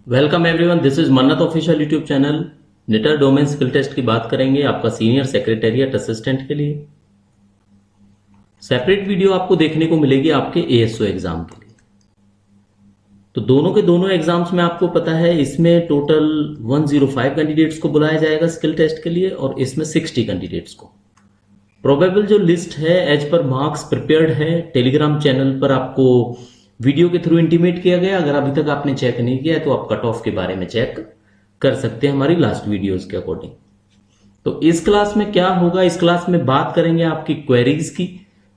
Welcome everyone, this is Mannat official YouTube channel. निटर domain skill test की बात करेंगे आपका सीनियर सेक्रेटेरिएट असिस्टेंट के लिए। सेपरेट वीडियो आपको देखने को मिलेगी आपके एएसओ एग्जाम के लिए। तो दोनों के दोनों एग्जाम्स में आपको पता है इसमें टोटल 105 कैंडिडेट्स को बुलाया जाएगा स्किल टेस्ट के लिए और इसमें 60 कैंडिडेट्स को। प्रोबेबल जो लिस्ट है एज पर मार्क्स प्रिपेयर्ड है, टेलीग्राम चैनल पर आपको वीडियो के थ्रू इंटीमेट किया गया। अगर अभी तक आपने चेक नहीं किया है तो आप कट ऑफ के बारे में चेक कर सकते हैं हमारी लास्ट वीडियोस के अकॉर्डिंग। तो इस क्लास में क्या होगा, इस क्लास में बात करेंगे आपकी क्वेरीज की,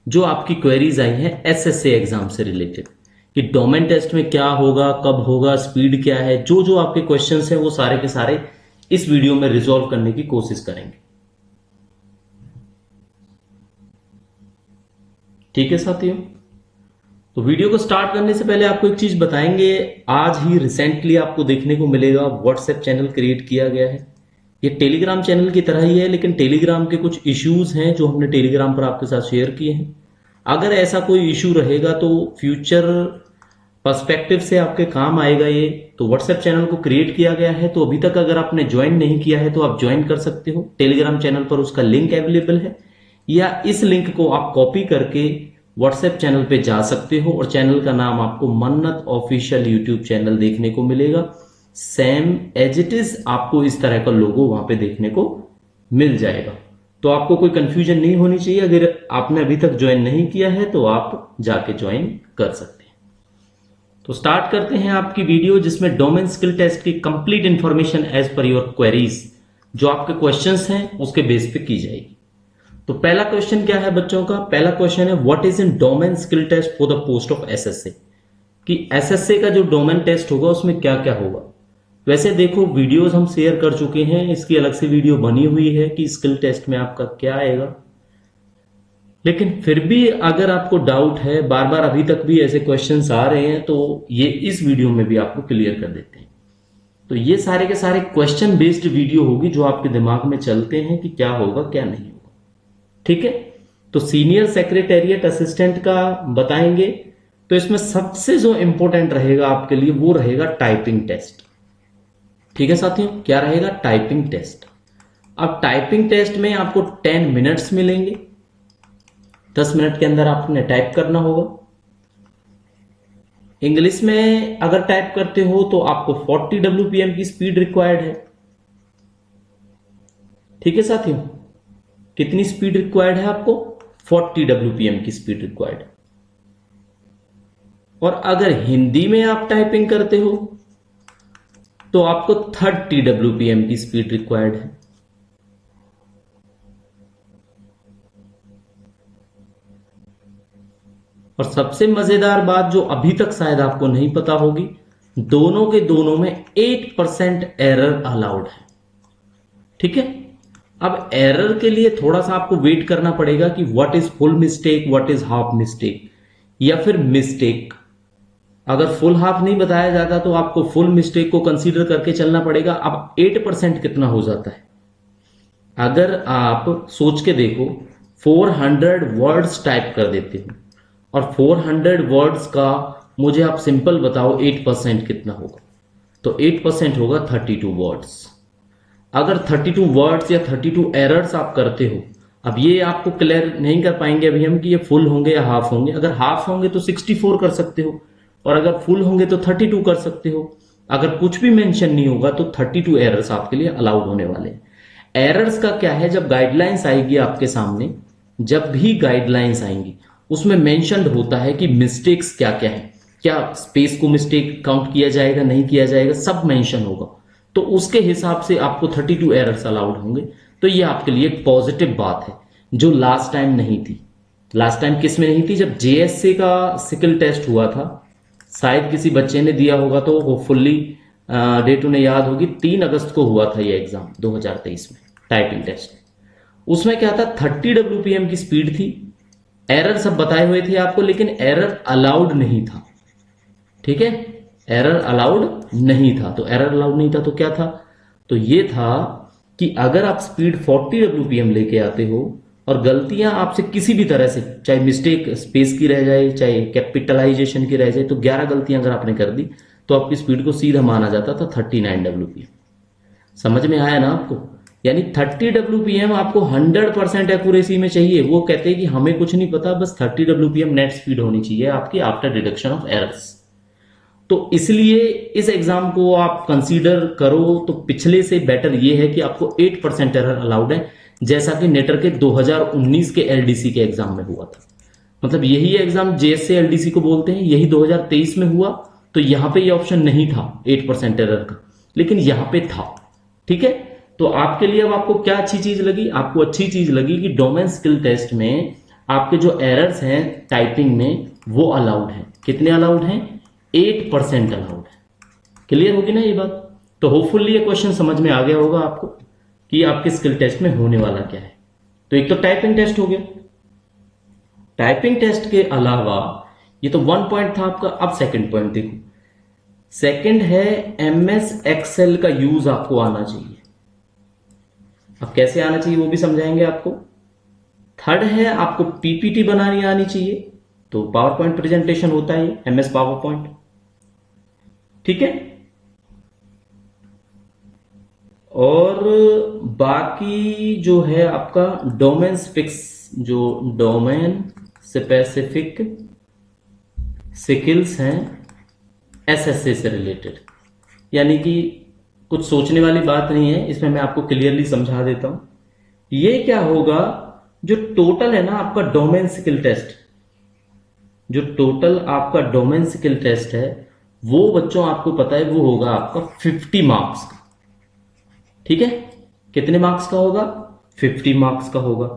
जो आपकी क्वेरीज आई हैं एसएससी एग्जाम से रिलेटेड कि डोमेन टेस्ट में क्या होगा, कब होगा, स्पीड क्या है, जो जो आपके क्वेश्चंस हैं वो सारे के सारे इस वीडियो में रिजॉल्व करने की कोशिश करेंगे। ठीक है साथियों, तो वीडियो को स्टार्ट करने से पहले आपको एक चीज बताएंगे। आज ही रिसेंटली आपको देखने को मिलेगा व्हाट्सएप चैनल क्रिएट किया गया है। ये टेलीग्राम चैनल की तरह ही है, लेकिन टेलीग्राम के कुछ इश्यूज हैं जो हमने टेलीग्राम पर आपके साथ शेयर किए हैं। अगर ऐसा कोई इशू रहेगा तो फ्यूचर पर्सपेक्टिव से आपके काम आएगा ये। तो व्हाट्सएप चैनल को क्रिएट किया गया है, तो अभी तक अगर आपने ज्वाइन नहीं किया है तो आप ज्वाइन कर सकते हो। टेलीग्राम चैनल पर उसका लिंक अवेलेबल है, या इस लिंक को आप कॉपी करके व्हाट्सएप चैनल पे जा सकते हो और चैनल का नाम आपको मन्नत ऑफिशियल यूट्यूब चैनल देखने को मिलेगा। सेम एज इट इज आपको इस तरह का लोगो वहां पे देखने को मिल जाएगा। तो आपको कोई कंफ्यूजन नहीं होनी चाहिए। अगर आपने अभी तक ज्वाइन नहीं किया है तो आप जाके ज्वाइन कर सकते हैं। तो स्टार्ट करते हैं आपकी वीडियो, जिसमें डोमेन स्किल टेस्ट की complete information as per your queries, जो आपके क्वेश्चंस हैं उसके बेस पे की जाएगी। तो पहला क्वेश्चन क्या है बच्चों का? पहला क्वेश्चन है what is in domain skill test for the post of SSC, कि एसएससी का जो डोमेन टेस्ट होगा उसमें क्या क्या होगा। वैसे देखो, वीडियोस हम शेयर कर चुके हैं, इसकी अलग से वीडियो बनी हुई है कि स्किल टेस्ट में आपका क्या आएगा। लेकिन फिर भी अगर आपको डाउट है, बार बार अभी तक भी ऐसे क्वेश्चंस आ रहे हैं, तो ये इस वीडियो में भी आपको क्लियर कर देते हैं। तो ये सारे के सारे क्वेश्चन बेस्ड वीडियो होगी जो आपके दिमाग में चलते हैं कि क्या होगा क्या नहीं होगा। ठीक है, तो सीनियर सेक्रेटेरिएट असिस्टेंट का बताएंगे। तो इसमें सबसे जो इंपॉर्टेंट रहेगा आपके लिए वो रहेगा टाइपिंग टेस्ट। ठीक है साथियों, क्या रहेगा? Typing test. अब टाइपिंग टेस्ट में आपको 10 मिनट्स मिलेंगे। 10 मिनट के अंदर आपने टाइप करना होगा। इंग्लिश में अगर टाइप करते हो तो आपको 40 WPM की स्पीड रिक्वायर्ड है। ठीक है साथियों, कितनी स्पीड रिक्वायर्ड है आपको? 40 WPM की स्पीड रिक्वायर्ड। और अगर हिंदी में आप टाइपिंग करते हो तो आपको 30 WPM की स्पीड रिक्वायर्ड है। और सबसे मजेदार बात जो अभी तक शायद आपको नहीं पता होगी, दोनों के दोनों में 8% एरर अलाउड है। ठीक है, अब एरर के लिए थोड़ा सा आपको वेट करना पड़ेगा कि what is full mistake, what is half mistake, या फिर मिस्टेक। अगर फुल हाफ नहीं बताया जाता तो आपको फुल मिस्टेक को कंसीडर करके चलना पड़ेगा। अब 8% कितना हो जाता है? अगर आप सोच के देखो, 400 वर्ड्स टाइप कर देते हो और 400 वर्ड्स का मुझे आप सिंपल बताओ 8% कितना होगा? तो 8% होगा 32 वर्ड्स। अगर 32 वर्ड्स या 32 एरर्स आप करते हो, अब ये आपको क्लियर नहीं कर पाएंगे अभी हम कि ये फुल होंगे या हाफ होंगे। अगर हाफ होंगे तो 64 कर सकते हो, और अगर फुल होंगे तो 32 कर सकते हो। अगर कुछ भी मेंशन नहीं होगा तो 32 एरर्स आपके लिए अलाउड होने वाले हैं। एरर्स का क्या है, जब गाइडलाइंस आएगी आपके सामने, जब भी गाइडलाइंस आएंगी उसमें मेंशन होता है कि मिस्टेक्स क्या क्या है, क्या स्पेस को मिस्टेक काउंट किया जाएगा, नहीं किया जाएगा, सब मेंशन होगा। तो उसके हिसाब से आपको 32 एरर्स अलाउड होंगे। तो ये आपके लिए एक पॉजिटिव बात है जो लास्ट टाइम नहीं थी। लास्ट टाइम किस में नहीं थी? जब जेएससी का स्किल टेस्ट हुआ था, शायद किसी बच्चे ने दिया होगा तो होपफुली डेट उन्हें याद होगी, 3 अगस्त को हुआ था ये एग्जाम 2023 में, टाइपिंग टेस्ट। उसमें क्या था, 30 WPM की स्पीड थी, एरर सब बताए हुए थे आपको, लेकिन एरर अलाउड नहीं था। ठीक है, एरर अलाउड नहीं था। तो एरर अलाउड नहीं था तो क्या था? तो ये था कि अगर आप स्पीड 40 WPM लेके आते हो और गलतियां आपसे किसी भी तरह से, चाहे मिस्टेक स्पेस की रह जाए, चाहे कैपिटलाइजेशन की रह जाए, तो 11 गलतियां अगर आपने कर दी तो आपकी स्पीड को सीधा माना जाता था 39 WPM। समझ में आया ना आपको? यानी 30 WPM आपको 100% एक्यूरेसी में चाहिए। वो कहते हैं कि हमें कुछ नहीं पता, बस 30 WPM नेट स्पीड होनी चाहिए आपकी आफ्टर डिडक्शन ऑफ एरर्स। तो इसलिए इस एग्जाम को आप कंसीडर करो तो पिछले से बेटर ये है कि आपको 8% एरर अलाउड है, जैसा कि नेटर के 2019 के एलडीसी के एग्जाम में हुआ था। मतलब यही एग्जाम जेएसए एलडीसी को बोलते हैं, यही 2023 में हुआ। तो यहां पे ये ऑप्शन नहीं था 8% एरर का, लेकिन यहां पे था। ठीक है, तो आपके लिए अब आपको क्या अच्छी चीज लगी? आपको अच्छी चीज लगी कि डोमेन स्किल टेस्ट में आपके जो एरर्स हैं टाइपिंग में वो अलाउड हैं। कितने अलाउड हैं? 8% अलाउड है। क्लियर होगी ना ये बात? तो होपफुली ये क्वेश्चन समझ में आ गया होगा आपको कि आपके स्किल टेस्ट में होने वाला क्या है। तो एक तो टाइपिंग टेस्ट हो गया। टाइपिंग टेस्ट के अलावा ये तो 1 पॉइंट था आपका। अब सेकंड पॉइंट देखो। सेकंड है एमएस एक्सेल का यूज आपको आना चाहिए। अब कैसे आना चाहिए वो भी समझाएंगे आपको। थर्ड है आपको पीपीटी बनानी आनी चाहिए। तो पावर पॉइंट प्रेजेंटेशन होता है एमएस पावर पॉइंट। ठीक है, और बाकी जो है आपका डोमेन स्पेसिफिक स्किल्स हैं एसएसए से रिलेटेड। यानी कि कुछ सोचने वाली बात नहीं है इसमें, मैं आपको क्लियरली समझा देता हूं। ये क्या होगा, जो टोटल है ना आपका डोमेन स्किल टेस्ट, जो टोटल आपका डोमेन स्किल टेस्ट है वो बच्चों आपको पता है वो होगा आपका 50 मार्क्स का। ठीक है, कितने मार्क्स का होगा? 50 मार्क्स का होगा।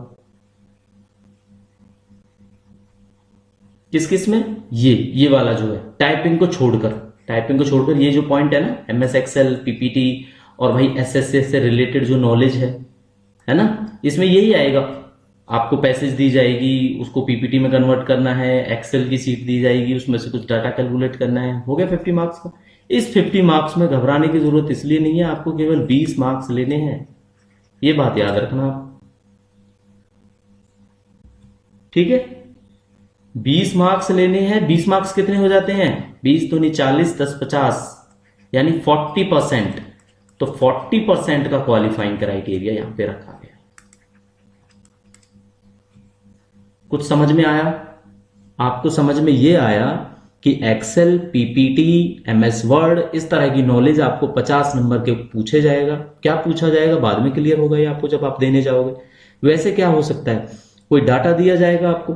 किस किस में? ये वाला जो है टाइपिंग को छोड़कर ये जो पॉइंट है ना एमएस एक्सेल, पीपीटी और भाई एसएसए से रिलेटेड जो नॉलेज है ना, इसमें यही आएगा। आपको पैसेज दी जाएगी, उसको पीपीटी में कन्वर्ट करना है, एक्सेल की सीट दी जाएगी, उसमें से कुछ डाटा कैलकुलेट करना है, हो गया 50 मार्क्स का। इस 50 मार्क्स में घबराने की जरूरत इसलिए नहीं है, आपको केवल 20 मार्क्स लेने हैं। ये बात याद रखना आप। ठीक है, 20 मार्क्स लेने हैं। 20 मार्क्स कितने हो जाते हैं? 20 दूनी 40, 10 50, यानी 40%। तो 40% का क्वालिफाइंग क्राइटेरिया यहां पे रखा गया। कुछ समझ में आया? आपको समझ में ये आया कि एक्सेल, पीपीटी, एमएस वर्ड, इस तरह की नॉलेज आपको 50 नंबर के पूछे जाएगा। क्या पूछा जाएगा बाद में क्लियर होगा ये आपको जब आप देने जाओगे। वैसे क्या हो सकता है, कोई डाटा दिया जाएगा आपको,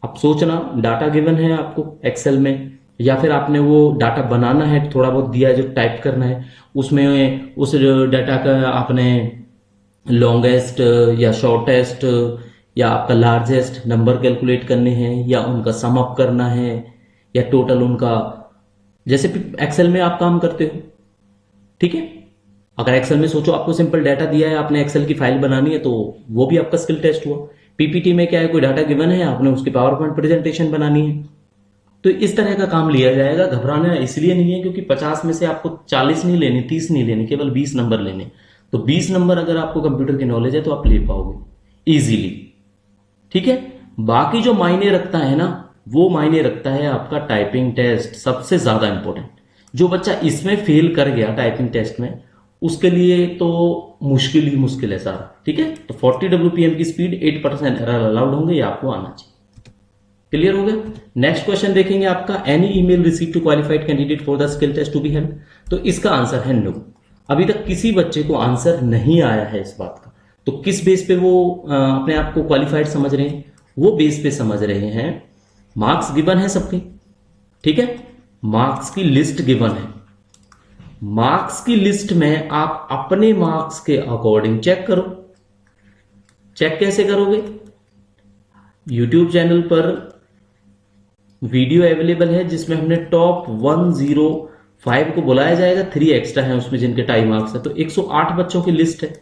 आप सोचना डाटा गिवन है आपको एक्सेल में, या फिर आपने वो डाटा बनाना है, थोड़ा बहुत दिया है जो टाइप करना है, उसमें उस डाटा का आपने लॉन्गेस्ट या शॉर्टेस्ट या आपका लार्जेस्ट नंबर कैलकुलेट करने हैं, या उनका सम अप करना है, या टोटल उनका, जैसे एक्सेल में आप काम करते हो। ठीक है, अगर एक्सेल में सोचो आपको सिंपल डाटा दिया है, आपने एक्सेल की फाइल बनानी है, तो वो भी आपका स्किल टेस्ट हुआ। पीपीटी में क्या है, कोई डाटा गिवन है, आपने उसकी पावर पॉइंट प्रेजेंटेशन बनानी है। तो इस तरह का काम लिया जाएगा। घबराना इसलिए नहीं है क्योंकि 50 में से आपको 40 नहीं लेने, 30 नहीं लेने, केवल 20 नंबर लेने। तो 20 नंबर अगर आपको कंप्यूटर की नॉलेज है तो आप ले पाओगे इजीली। ठीक है, बाकी जो मायने रखता है ना, वो मायने रखता है आपका टाइपिंग टेस्ट, सबसे ज्यादा इंपॉर्टेंट। जो बच्चा इसमें फेल कर गया टाइपिंग टेस्ट में, उसके लिए तो मुश्किल ही मुश्किल है सारा। ठीक है, तो 40 WPM की स्पीड, 8% एरर अलाउड होंगे, ये आपको आना चाहिए। क्लियर हो गया? नेक्स्ट क्वेश्चन देखेंगे आपका, any email receive to qualified candidate for the skill test to be held. तो इसका आंसर है नो। अभी तक किसी बच्चे को आंसर नहीं आया है इस बात का। तो किस बेस पे वो अपने आप को क्वालिफाइड समझ रहे हैं? वो बेस पे समझ रहे हैं, मार्क्स गिवन है सबके। ठीक है, मार्क्स की लिस्ट गिवन है। मार्क्स की लिस्ट में आप अपने मार्क्स के अकॉर्डिंग चेक करो। चेक कैसे करोगे? यूट्यूब चैनल पर वीडियो अवेलेबल है जिसमें हमने टॉप 105 को बुलाया जाएगा, 3 एक्स्ट्रा है उसमें जिनके टाई मार्क्स है। तो 108 बच्चों की लिस्ट है।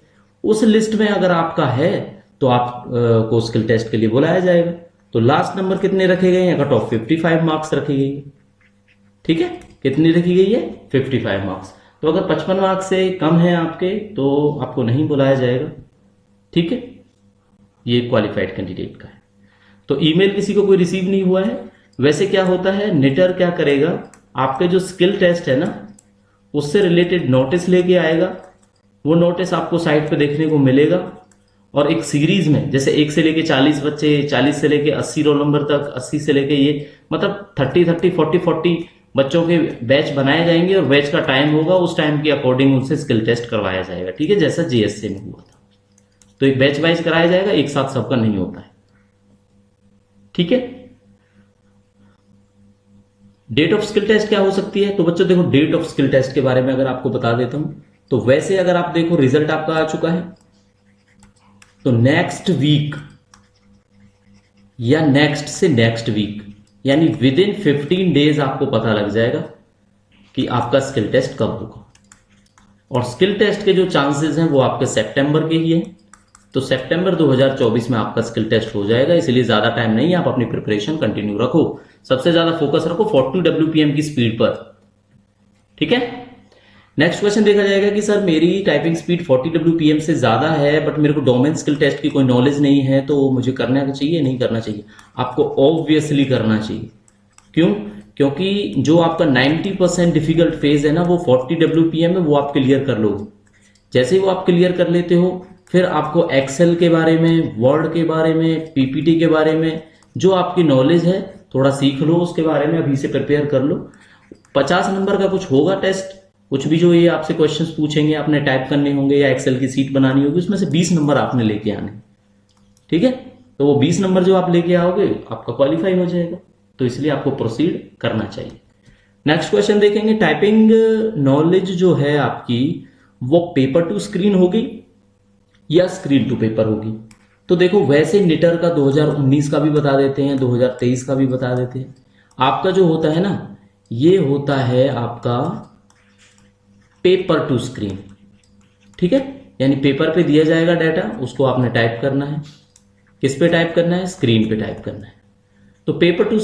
उस लिस्ट में अगर आपका है तो आप को स्किल टेस्ट के लिए बुलाया जाएगा। तो लास्ट नंबर कितने रखे गए हैं? कट ऑफ 55 मार्क्स रखी गई है। ठीक है, कितनी रखी गई है? 55 मार्क्स। तो अगर 55 मार्क्स से कम है आपके तो आपको नहीं बुलाया जाएगा। ठीक है, ये क्वालिफाइड कैंडिडेट का है। तो ईमेल किसी को कोई रिसीव नहीं हुआ है। वैसे क्या होता है, नेटर क्या करेगा, आपके जो स्किल टेस्ट है ना उससे रिलेटेड नोटिस लेके आएगा। वो नोटिस आपको साइट पे देखने को मिलेगा और एक सीरीज में जैसे 1 से लेके 40 बच्चे, 40 से लेके 80 रोल नंबर तक, 80 से लेके ये मतलब 30 40 बच्चों के बैच बनाए जाएंगे और बैच का टाइम होगा, उस टाइम के अकॉर्डिंग उनसे स्किल टेस्ट करवाया जाएगा। ठीक है, जैसा जीएसए में हुआ था। तो एक बैच वाइज कराया जाएगा, एक साथ सबका नहीं होता है। ठीक है, डेट ऑफ स्किल टेस्ट क्या हो सकती है? तो बच्चों देखो, डेट ऑफ स्किल टेस्ट के बारे में अगर आपको बता देता हूं तो वैसे अगर आप देखो रिजल्ट आपका आ चुका है तो नेक्स्ट वीक या नेक्स्ट से नेक्स्ट वीक यानी विद इन 15 डेज आपको पता लग जाएगा कि आपका स्किल टेस्ट कब होगा। और स्किल टेस्ट के जो चांसेस हैं वो आपके सितंबर के ही हैं। तो सितंबर 2024 में आपका स्किल टेस्ट हो जाएगा, इसलिए ज्यादा टाइम नहीं है, आप अपनी प्रिपरेशन कंटिन्यू रखो। सबसे ज्यादा फोकस रखो 42 WPM की स्पीड पर। ठीक है, नेक्स्ट क्वेश्चन देखा जाएगा कि सर मेरी टाइपिंग स्पीड 40 WPM से ज्यादा है बट मेरे को डोमेन स्किल टेस्ट की कोई नॉलेज नहीं है, तो मुझे करना चाहिए नहीं करना चाहिए? आपको ऑब्वियसली करना चाहिए। क्यों? क्योंकि जो आपका 90% डिफिकल्ट फेज है ना वो 40 WPM है, वो आप क्लियर कर लो। जैसे ही वो आप क्लियर कर लेते हो फिर आपको एक्सेल के बारे में, वर्ड के बारे में, पीपीटी के बारे में जो आपकी नॉलेज है थोड़ा सीख लो, उसके बारे में अभी से प्रिपेयर कर लो। 50 नंबर का कुछ होगा टेस्ट, कुछ भी जो ये आपसे क्वेश्चंस पूछेंगे आपने टाइप करने होंगे या एक्सेल की सीट बनानी होगी, उसमें से 20 नंबर आपने लेके आने। ठीक है, तो वो 20 नंबर जो आप लेके आओगे आपका क्वालिफाई हो जाएगा, तो इसलिए आपको प्रोसीड करना चाहिए। नेक्स्ट क्वेश्चन देखेंगे, टाइपिंग नॉलेज जो है आपकी वो पेपर टू स्क्रीन होगी या स्क्रीन टू पेपर होगी? तो देखो वैसे निटर का 2019 का भी बता देते हैं, 2023 का भी बता देते हैं। आपका जो होता है ना ये होता है आपका पेपर टू स्क्रीन। ठीक है, यानी पेपर पे दिया जाएगा डाटा, उसको आपने टाइप करना है। किस पे टाइप करना है? स्क्रीन पे टाइप करना है। तो पेपर टू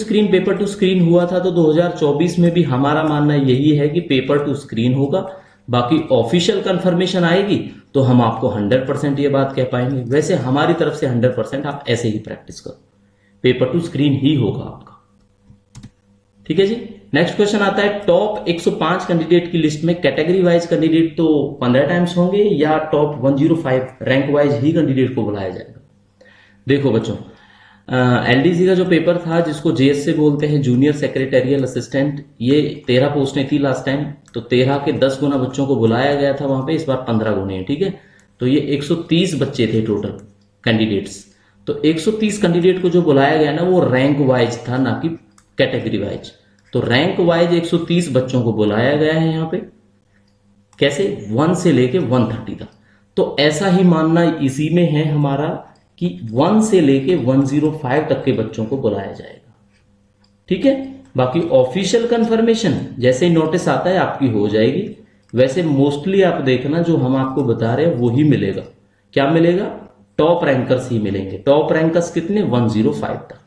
स्क्रीन हुआ था, तो 2024 में भी हमारा मानना यही है कि पेपर टू स्क्रीन होगा। बाकी ऑफिशियल कंफर्मेशन आएगी तो हम आपको 100% ये बात कह पाएंगे। वैसे हमारी तरफ से 100% आप ऐसे ही प्रैक्टिस करो, पेपर टू स्क्रीन ही होगा आपका। ठीक है जी, नेक्स्ट क्वेश्चन आता है, टॉप 105 कैंडिडेट की लिस्ट में कैटेगरी वाइज कैंडिडेट तो 15 टाइम्स होंगे या टॉप 105 रैंक वाइज ही कैंडिडेट को बुलाया जाएगा? देखो बच्चों, एलडीसी का जो पेपर था जिसको जेएस से बोलते हैं जूनियर सेक्रेटेरियल असिस्टेंट, ये 13 पोस्टें थी लास्ट टाइम, तो 13 के 10 गुना बच्चों को बुलाया गया था वहां पे, इस बार 15 गुने हैं। ठीक है, तो ये 130 बच्चे थे टोटल कैंडिडेट्स। तो 130 कैंडिडेट को जो बुलाया गया ना वो रैंक वाइज था, ना कि कैटेगरी वाइज। तो रैंक वाइज 130 बच्चों को बुलाया गया है यहाँ पे। कैसे? 1 से लेके 130 तक। तो ऐसा ही मानना इसी में है हमारा कि 1 से लेके 105 तक के बच्चों को बुलाया जाएगा। ठीक है, बाकी ऑफिशियल कंफर्मेशन जैसे ही नोटिस आता है आपकी हो जाएगी। वैसे मोस्टली आप देखना जो हम आपको बता रहे हैं वो ही मिलेगा। क्या मिलेगा? टॉप रैंकर्स ही मिलेंगे। टॉप रैंकर्स कितने? 105 तक।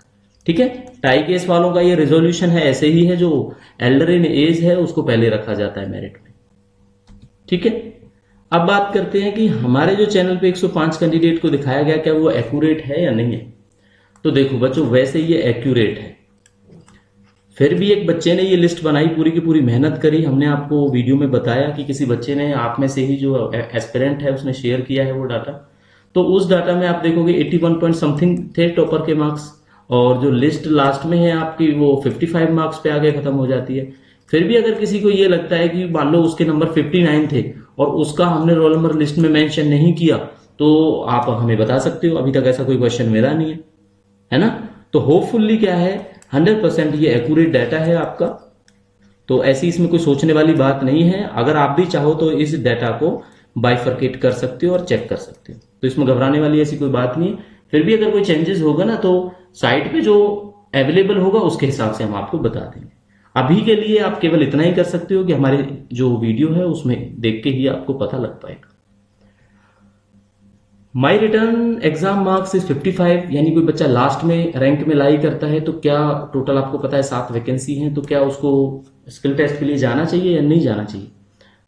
ठीक है, टाई केस वालों का ये रिजोल्यूशन है, ऐसे ही है, जो एल्डर इन एज है उसको पहले रखा जाता है मेरिट में। ठीक है, अब बात करते हैं कि हमारे जो चैनल पे 105 कैंडिडेट को दिखाया गया क्या वो एक्यूरेट है या नहीं है? तो देखो बच्चों, वैसे ये एक्यूरेट है। फिर भी एक बच्चे ने ये लिस्ट बनाई, पूरी की पूरी मेहनत करी। हमने आपको वीडियो में बताया कि किसी बच्चे ने, आप में से ही जो एस्पिरेंट है, उसने शेयर किया है वो डाटा। तो उस डाटा में आप देखोगे 81 पॉइंट समथिंग थे टॉपर के मार्क्स, और जो लिस्ट लास्ट में है आपकी वो 55 मार्क्स पे आगे खत्म हो जाती है। फिर भी अगर किसी को ये लगता है कि मान लो उसके नंबर 59 थे और उसका हमने रोल नंबर लिस्ट में मेंशन नहीं किया, तो आप हमें बता सकते हो। अभी तक ऐसा कोई क्वेश्चन मेरा नहीं है ना? तो होपफुली क्या है, 100% ये एक्यूरेट डाटा है आपका। तो ऐसी इसमें कोई सोचने वाली बात नहीं है। अगर आप भी चाहो तो इस डाटा को बाइफरकेट कर सकते हो और चेक कर सकते हो, तो इसमें घबराने वाली ऐसी कोई बात नहीं है। फिर भी अगर कोई चेंजेस होगा ना तो साइट पे जो अवेलेबल होगा उसके हिसाब से हम आपको बता देंगे। अभी के लिए आप केवल इतना ही कर सकते हो कि हमारे जो वीडियो है उसमें देख के ही आपको पता लग पाएगा। My return exam marks is 55, यानी कोई बच्चा लास्ट में रैंक में लाई करता है तो क्या टोटल आपको पता है 7 वैकेंसी हैं, तो क्या उसको स्किल टेस्ट के लिए जाना चाहिए या नहीं जाना चाहिए?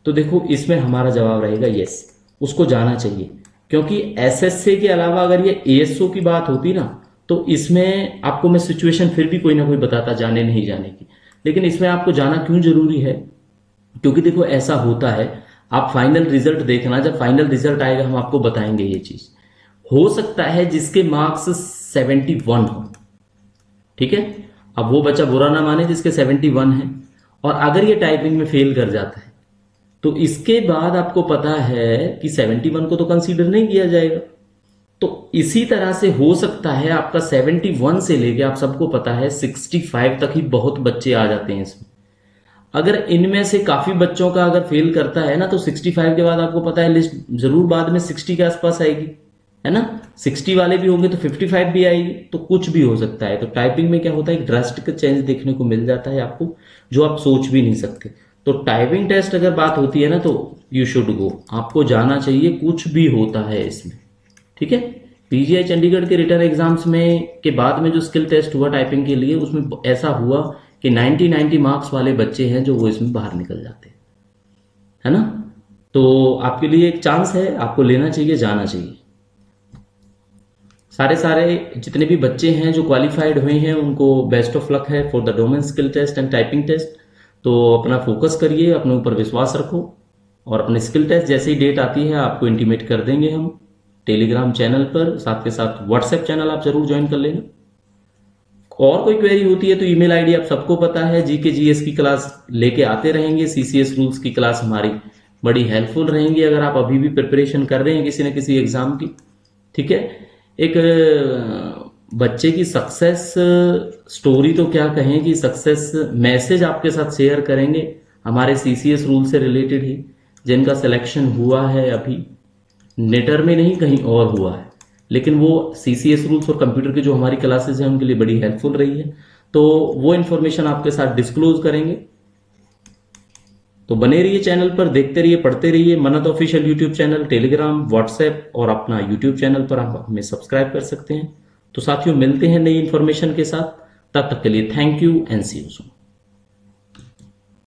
तो देखो इसमें हमारा जवाब रहेगा यस, उसको जाना चाहिए। क्योंकि एसएससी के अलावा अगर ये एएसओ की बात होती ना तो इसमें आपको मैं सिचुएशन फिर भी कोई ना कोई बताता जाने नहीं जाने की। लेकिन इसमें आपको जाना क्यों जरूरी है, क्योंकि देखो ऐसा होता है, आप फाइनल रिजल्ट देखना, जब फाइनल रिजल्ट आएगा हम आपको बताएंगे ये चीज। हो सकता है जिसके मार्क्स 71 हो, ठीक है, अब वो बच्चा बुरा ना माने जिसके 71 है, और अगर ये टाइपिंग में फेल कर जाता है तो इसके बाद आपको पता है कि 71 को तो कंसीडर नहीं किया जाएगा। तो इसी तरह से हो सकता है आपका 71 से लेके, आप सबको पता है 65 तक ही बहुत बच्चे आ जाते हैं इसमें। अगर इनमें से काफी बच्चों का अगर फेल करता है ना, तो 65 के बाद आपको पता है लिस्ट जरूर बाद में 60 के आसपास आएगी, है ना, 60 वाले भी होंगे तो 55 भी आएगी, तो कुछ भी हो सकता है। तो टाइपिंग में क्या होता है, एक ड्रास्टिक चेंज देखने को मिल जाता है आपको, जो आप सोच भी नहीं सकते। तो टाइपिंग टेस्ट अगर बात होती है ना, तो यू शुड गो, आपको जाना चाहिए, कुछ भी होता है इसमें, ठीक है। पीजीआई चंडीगढ़ के रिटर्न एग्जाम्स में के बाद में जो स्किल टेस्ट हुआ टाइपिंग के लिए, उसमें ऐसा हुआ कि 90 मार्क्स वाले बच्चे हैं जो वो इसमें बाहर निकल जाते हैं, है ना। तो आपके लिए एक चांस है, आपको लेना चाहिए, जाना चाहिए। सारे जितने भी बच्चे हैं जो क्वालिफाइड हुए हैं उनको बेस्ट ऑफ लक है for the domain skill test and typing test. तो अपना फोकस करिए, अपने ऊपर विश्वास रखो, और अपने स्किल टेस्ट जैसे ही डेट आती है आपको इंटीमेट कर देंगे हम टेलीग्राम चैनल पर, साथ के साथ व्हाट्सएप चैनल आप जरूर ज्वाइन कर लेना। और कोई क्वेरी होती है तो ईमेल आईडी आप सबको पता है, जीके जीएस की क्लास लेके आते रहेंगे, सीसीएस रूल्स की क्लास हमारी बड़ी हेल्पफुल रहेंगी अगर आप अभी भी प्रिपरेशन कर रहे हैं किसी न किसी एग्जाम की, ठीक है। एक बच्चे की सक्सेस स्टोरी तो क्या कहें कि सक्सेस मैसेज आपके साथ शेयर करेंगे हमारे सीसीएस रूल से रिलेटेड ही, जिनका सिलेक्शन हुआ है अभी नेटर में नहीं कहीं और हुआ है, लेकिन वो सीसीएस रूल्स और कंप्यूटर की जो हमारी क्लासेस हैं उनके लिए बड़ी हेल्पफुल रही है। तो वो इन्फॉर्मेशन आपके साथ डिस्क्लोज करेंगे। तो बने रहिए चैनल पर, देखते रहिए, पढ़ते रहिए। मन्नत official YouTube channel, Telegram, WhatsApp और अपना यूट्यूब चैनल पर आप हमें सब्सक्राइब कर सकते हैं। तो साथियों मिलते हैं नई इन्फॉर्मेशन के साथ, तब तक के लिए thank you and see you soon.